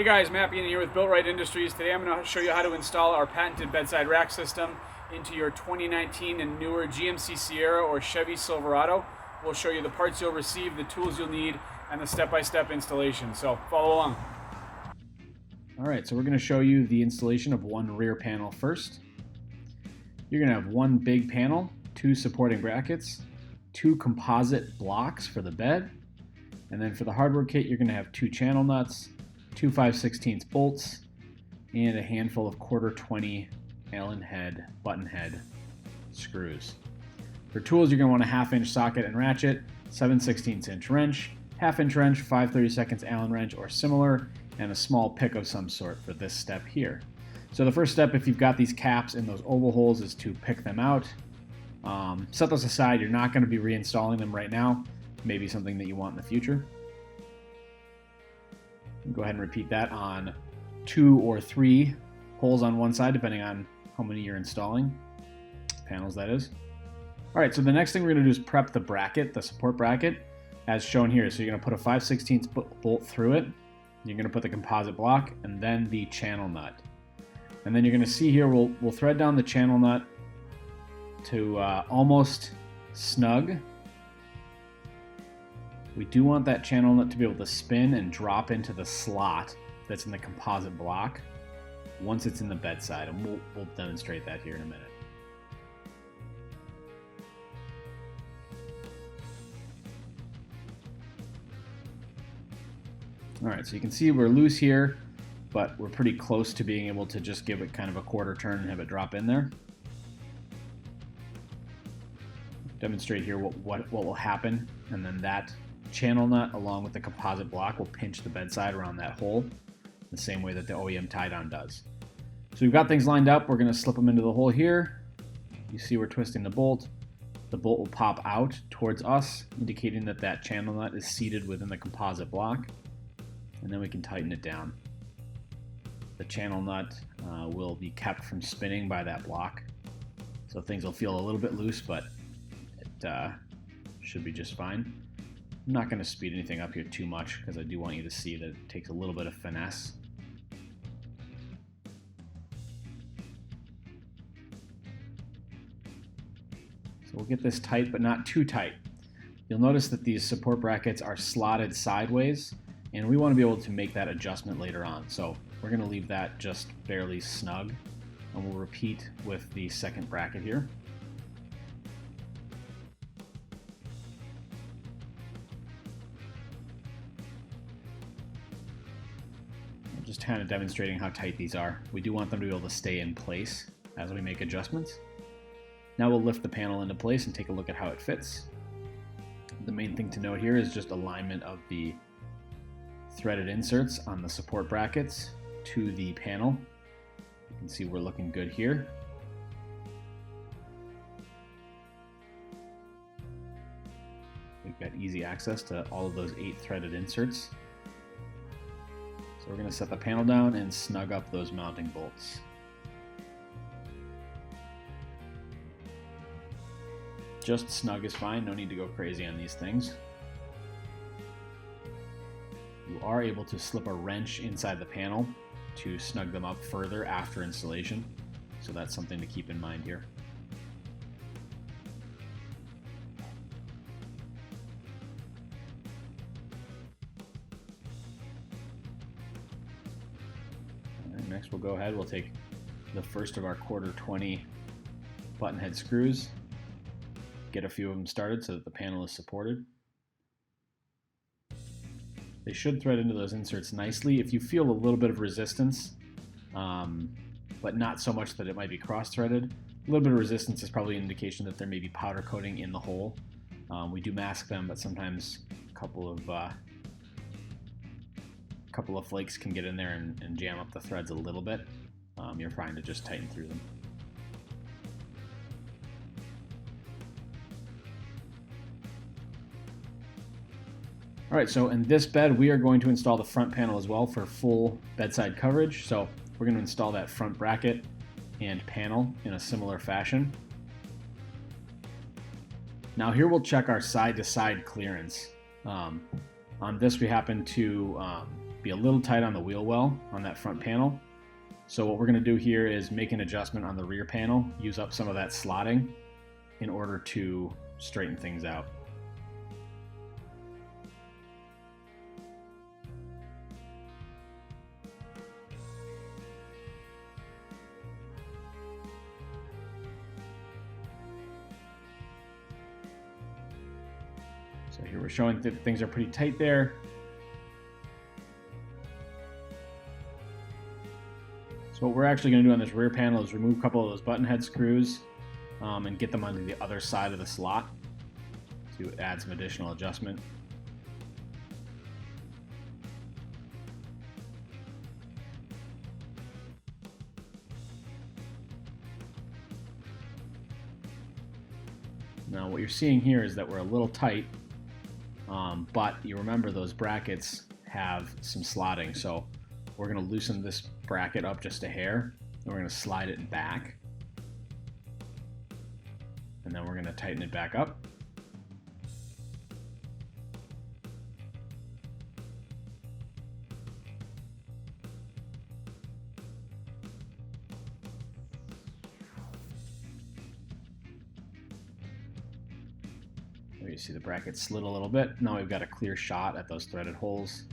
Hey guys, Matt Bean here with BuiltRight Industries. Today I'm going to show you how to install our patented bedside rack system into your 2019 and newer GMC Sierra or Chevy Silverado. We'll show you the parts you'll receive, the tools you'll need, and the step-by-step installation. So follow along. Alright, so we're going to show you the installation of one rear panel first. You're going to have one big panel, two supporting brackets, two composite blocks for the bed, and then for the hardware kit you're going to have two channel nuts, two 5/16 bolts, and a handful of 1/4-20 Allen head, button head screws. For tools, you're going to want a 1/2-inch socket and ratchet, 7/16 wrench, 1/2-inch wrench, 5/32 Allen wrench or similar, and a small pick of some sort for this step here. So the first step, if you've got these caps in those oval holes, is to pick them out. Set those aside. You're not going to be reinstalling them right now. Maybe something that you want in the future. Go ahead and repeat that on 2 or 3 holes on one side, depending on how many you're installing. Panels, that is. All right, so the next thing we're going to do is prep the bracket, the support bracket, as shown here. So you're going to put a 5/16 bolt through it. You're going to put the composite block and then the channel nut. And then you're going to see here, we'll thread down the channel nut to almost snug. We do want that channel nut to be able to spin and drop into the slot that's in the composite block once it's in the bedside, and we'll demonstrate that here in a minute. All right, so you can see we're loose here, but we're pretty close to being able to just give it kind of a quarter turn and have it drop in there. Demonstrate here what will happen, and then that channel nut along with the composite block will pinch the bedside around that hole the same way that the OEM tie down does. So we've got things lined up. We're going to slip them into the hole here. You see we're twisting the bolt. The bolt will pop out towards us, indicating that that channel nut is seated within the composite block, and then we can tighten it down. The channel nut will be kept from spinning by that block, so things will feel a little bit loose, but it should be just fine. I'm not going to speed anything up here too much because I do want you to see that it takes a little bit of finesse. So we'll get this tight, but not too tight. You'll notice that these support brackets are slotted sideways, and we want to be able to make that adjustment later on. So we're going to leave that just barely snug, and we'll repeat with the second bracket here. Just kind of demonstrating how tight these are. We do want them to be able to stay in place as we make adjustments. Now we'll lift the panel into place and take a look at how it fits. The main thing to note here is just alignment of the threaded inserts on the support brackets to the panel. You can see we're looking good here. We've got easy access to all of those 8 threaded inserts. So we're going to set the panel down and snug up those mounting bolts. Just snug is fine, no need to go crazy on these things. You are able to slip a wrench inside the panel to snug them up further after installation, so that's something to keep in mind here. Next we'll go ahead, we'll take the first of our 1/4-20 button head screws, get a few of them started so that the panel is supported. They should thread into those inserts nicely. If you feel a little bit of resistance, but not so much that it might be cross-threaded, a little bit of resistance is probably an indication that there may be powder coating in the hole. We do mask them, but sometimes a couple of flakes can get in there and jam up the threads a little bit. You're fine to just tighten through them. All right, so in this bed, we are going to install the front panel as well for full bedside coverage. So we're going to install that front bracket and panel in a similar fashion. Now here we'll check our side-to-side clearance. On this we happen to be a little tight on the wheel well on that front panel. So what we're going to do here is make an adjustment on the rear panel, use up some of that slotting in order to straighten things out. So here we're showing that things are pretty tight there. So what we're actually going to do on this rear panel is remove a couple of those button head screws and get them onto the other side of the slot to add some additional adjustment. Now what you're seeing here is that we're a little tight, but you remember those brackets have some slotting, so we're going to loosen this bracket up just a hair, and we're going to slide it back, and then we're going to tighten it back up. You see the bracket slid a little bit. Now we've got a clear shot at those threaded holes.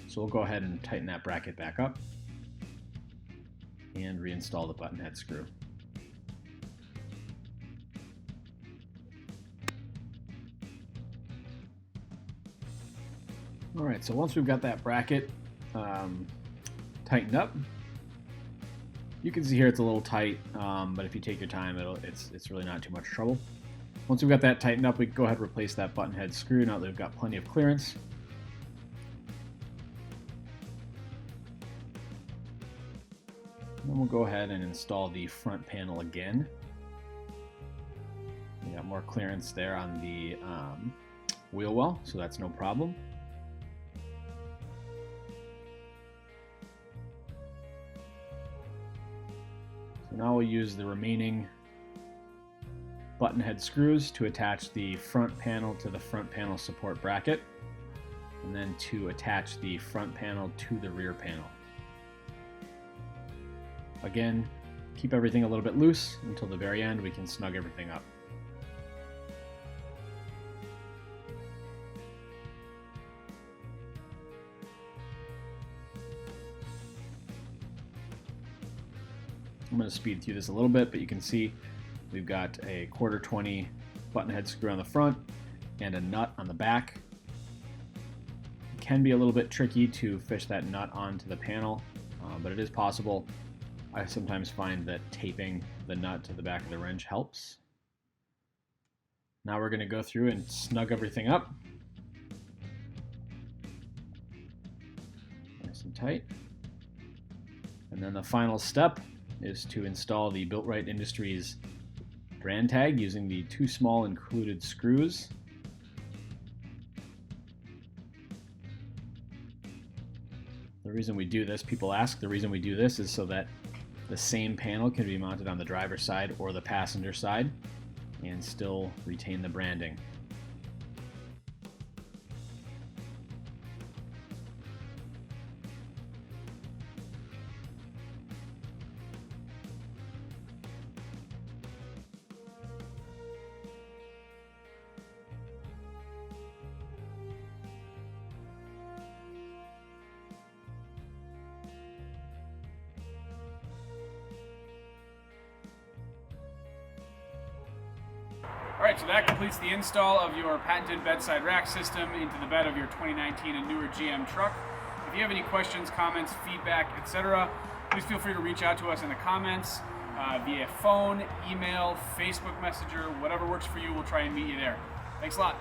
So we'll go ahead and tighten that bracket back up and reinstall the button head screw. Alright, so once we've got that bracket tightened up, you can see here it's a little tight, but if you take your time, it's really not too much trouble. Once we've got that tightened up, we can go ahead and replace that button head screw now that we've got plenty of clearance. Then we'll go ahead and install the front panel again. We got more clearance there on the wheel well, so that's no problem. So now we'll use the remaining button head screws to attach the front panel to the front panel support bracket, and then to attach the front panel to the rear panel. Again, keep everything a little bit loose until the very end. We can snug everything up. I'm going to speed through this a little bit, but you can see we've got a 1/4-20 button head screw on the front and a nut on the back. It can be a little bit tricky to fish that nut onto the panel, but it is possible. I sometimes find that taping the nut to the back of the wrench helps. Now we're going to go through and snug everything up. Nice and tight. And then the final step is to install the BuiltRight Industries brand tag using the 2 small included screws. The reason we do this, people ask, the reason we do this is so that the same panel can be mounted on the driver's side or the passenger side and still retain the branding. Alright, so that completes the install of your patented bedside rack system into the bed of your 2019 and newer GM truck. If you have any questions, comments, feedback, etc., please feel free to reach out to us in the comments via phone, email, Facebook Messenger, whatever works for you. We'll try and meet you there. Thanks a lot.